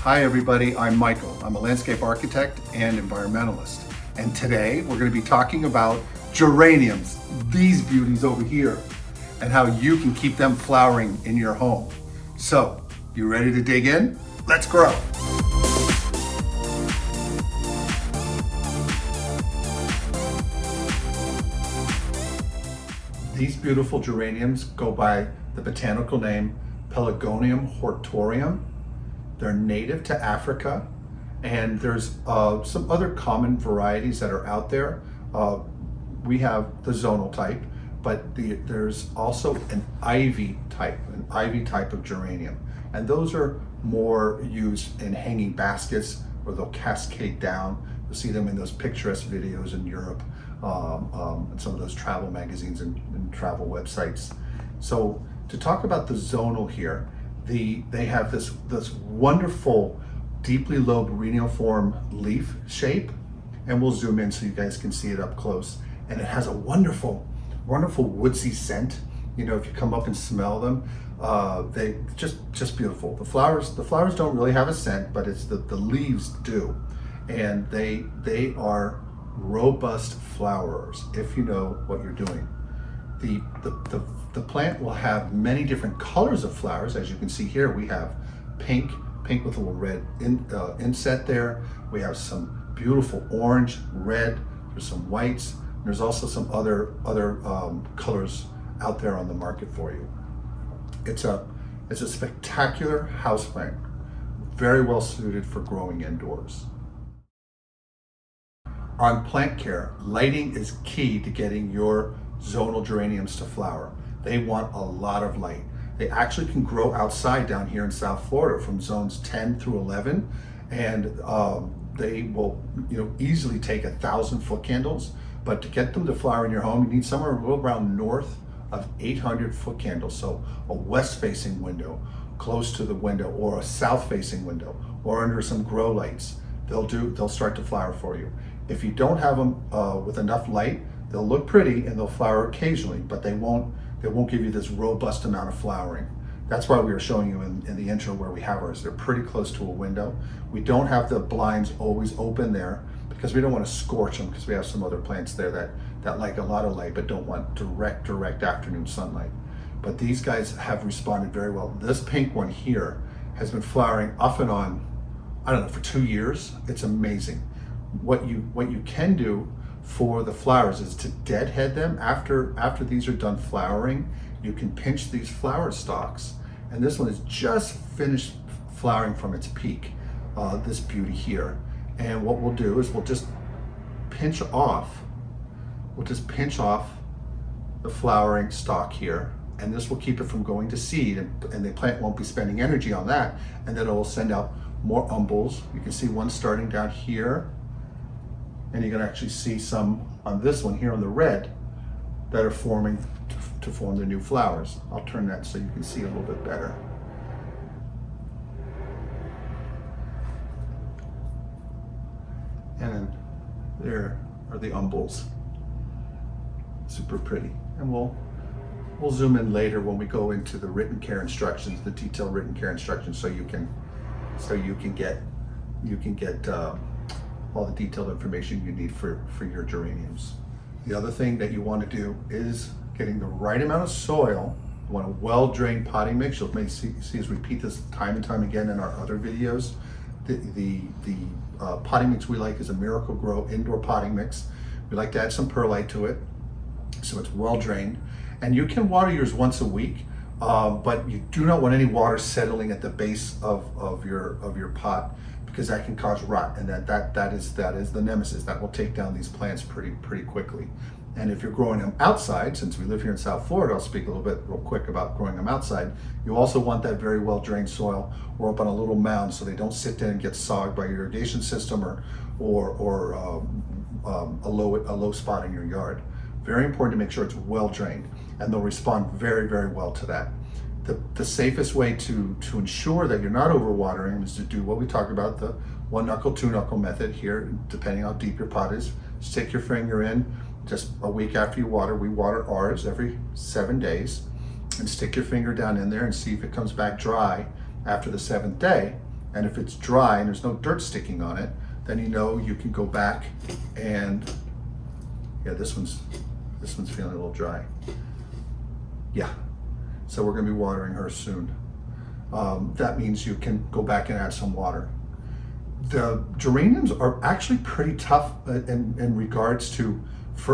Hi everybody, I'm Michael. I'm a landscape architect and environmentalist. And today we're going to be talking about geraniums, these beauties over here, and how you can keep them flowering in your home. So, you ready to dig in? Let's grow. These beautiful geraniums go by the botanical name Pelargonium hortorum. They're native to Africa, and there's some other common varieties that are out there. We have the zonal type, but there's also an ivy type of geranium. And those are more used in hanging baskets where they'll cascade down. You'll see them in those picturesque videos in Europe, and some of those travel magazines and travel websites. So to talk about the zonal here, they have this wonderful, deeply lobed reniform leaf shape, and we'll zoom in so you guys can see it up close. And it has a wonderful woodsy scent. You know, if you come up and smell them, they just beautiful. The flowers don't really have a scent, but it's the leaves do, and they are robust flowerers if you know what you're doing. The plant will have many different colors of flowers. As you can see here, we have pink with a little red inset there. We have some beautiful orange, red, there's some whites, and there's also some other colors out there on the market for you. It's a spectacular houseplant, very well suited for growing indoors. On plant care, lighting is key to getting your zonal geraniums to flower. They want a lot of light. They actually can grow outside down here in South Florida from zones 10 through 11, and they will easily take 1,000 foot candles. But to get them to flower in your home, you need somewhere a little around north of 800 foot candles. So a west facing window close to the window, or a south facing window, or under some grow lights. They'll start to flower for you. If you don't have them with enough light, they'll look pretty and they'll flower occasionally, but they won't give you this robust amount of flowering. That's why we were showing you in the intro where we have ours. They're pretty close to a window. We don't have the blinds always open there because we don't want to scorch them, because we have some other plants there that like a lot of light but don't want direct afternoon sunlight. But these guys have responded very well. This pink one here has been flowering off and on, I don't know, for 2 years. It's amazing. What you can do for the flowers is to deadhead them after these are done flowering. You can pinch these flower stalks, and this one is just finished flowering from its peak, this beauty here. And what we'll do is we'll just pinch off the flowering stalk here, and this will keep it from going to seed, and the plant won't be spending energy on that, and then it will send out more umbels. You can see one starting down here, and you can actually see some on this one here on the red that are forming to form the new flowers. I'll turn that so you can see a little bit better. And then there are the umbels. Super pretty. And we'll zoom in later when we go into the written care instructions, the detailed written care instructions, so you can get all the detailed information you need for your geraniums. The other thing that you want to do is getting the right amount of soil. You want a well-drained potting mix. You'll maybe see us repeat this time and time again in our other videos. The potting mix we like is a Miracle Grow indoor potting mix. We like to add some perlite to it, so it's well-drained. And you can water yours once a week, but you do not want any water settling at the base of your pot, because that can cause rot, and that is the nemesis. That will take down these plants pretty quickly. And if you're growing them outside, since we live here in South Florida, I'll speak a little bit real quick about growing them outside. You also want that very well drained soil, or up on a little mound, so they don't sit there and get sogged by your irrigation system or a low spot in your yard. Very important to make sure it's well drained, and they'll respond very well to that. The safest way to ensure that you're not overwatering is to do what we talked about, the 1 knuckle, 2 knuckle method here, depending how deep your pot is. Stick your finger in just a week after you water. We water ours every 7 days, and stick your finger down in there and see if it comes back dry after the 7th day. And if it's dry and there's no dirt sticking on it, then you know you can go back and, yeah, this one's feeling a little dry. Yeah, so we're gonna be watering her soon. That means you can go back and add some water. The geraniums are actually pretty tough in regards to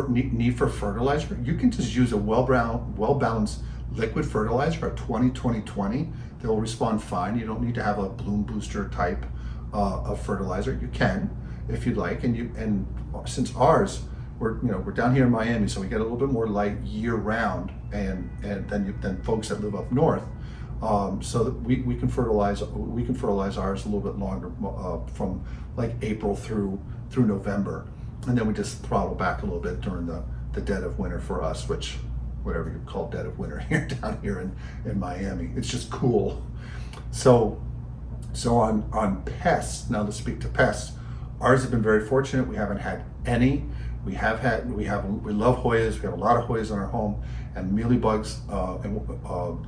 need for fertilizer. You can just use a well-balanced liquid fertilizer, a 20-20-20. They'll respond fine. You don't need to have a bloom booster type of fertilizer. You can, if you'd like. And since ours, we're down here in Miami, so we get a little bit more light year round, and than folks that live up north. So that we can fertilize ours a little bit longer, from like April through November, and then we just throttle back a little bit during the dead of winter for us, which whatever you call dead of winter here down here in Miami. It's just cool. So on pests, now to speak to pests, ours have been very fortunate. We haven't had any. We love Hoyas. We have a lot of Hoyas in our home, and mealybugs.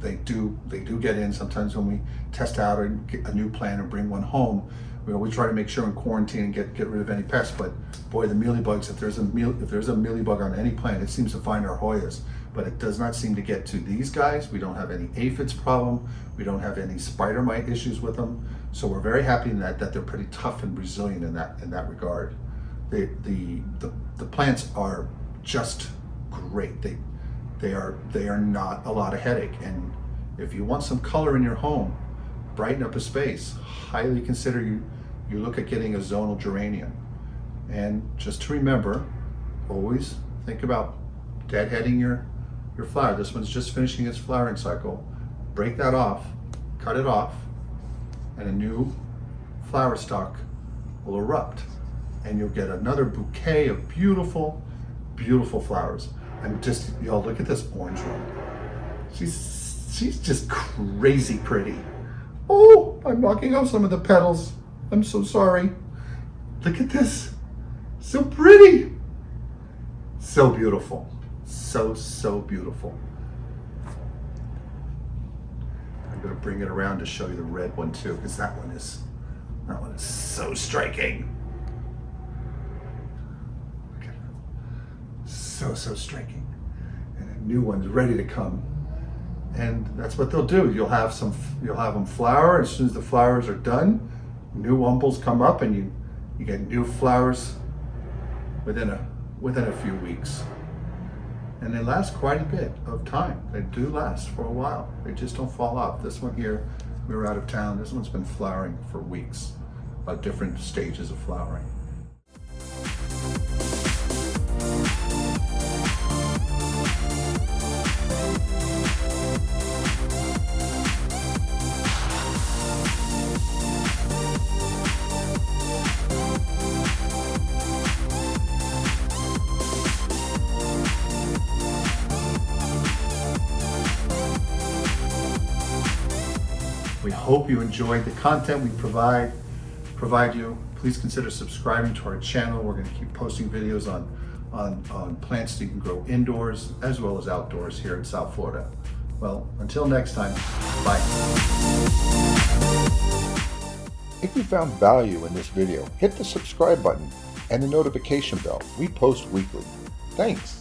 They do get in sometimes when we test out or get a new plant or bring one home. We try to make sure in quarantine and get rid of any pests. But boy, the mealybugs. If there's a mealybug on any plant, it seems to find our Hoyas. But it does not seem to get to these guys. We don't have any aphids problem. We don't have any spider mite issues with them. So we're very happy in that they're pretty tough and resilient in that regard. The plants are just great. They are not a lot of headache. And if you want some color in your home, brighten up a space, highly consider you look at getting a zonal geranium. And just to remember, always think about deadheading your flower. This one's just finishing its flowering cycle. Break that off, cut it off, and a new flower stalk will erupt, and you'll get another bouquet of beautiful, beautiful flowers. Y'all look at this orange one. She's just crazy pretty. Oh, I'm knocking off some of the petals. I'm so sorry. Look at this. So pretty. So beautiful. So beautiful. I'm going to bring it around to show you the red one too, because that one is so striking. Look at it. So striking. And a new one's ready to come. And that's what they'll do. You'll have them flower. As soon as the flowers are done, new umbels come up, and you get new flowers within a few weeks. And they last quite a bit of time. They do last for a while. They just don't fall off. This one here, we were out of town. This one's been flowering for weeks, at different stages of flowering. We hope you enjoyed the content we provide you. Please consider subscribing to our channel. We're going to keep posting videos on plants that you can grow indoors as well as outdoors here in South Florida. Well, until next time, bye. If you found value in this video, hit the subscribe button and the notification bell. We post weekly. Thanks.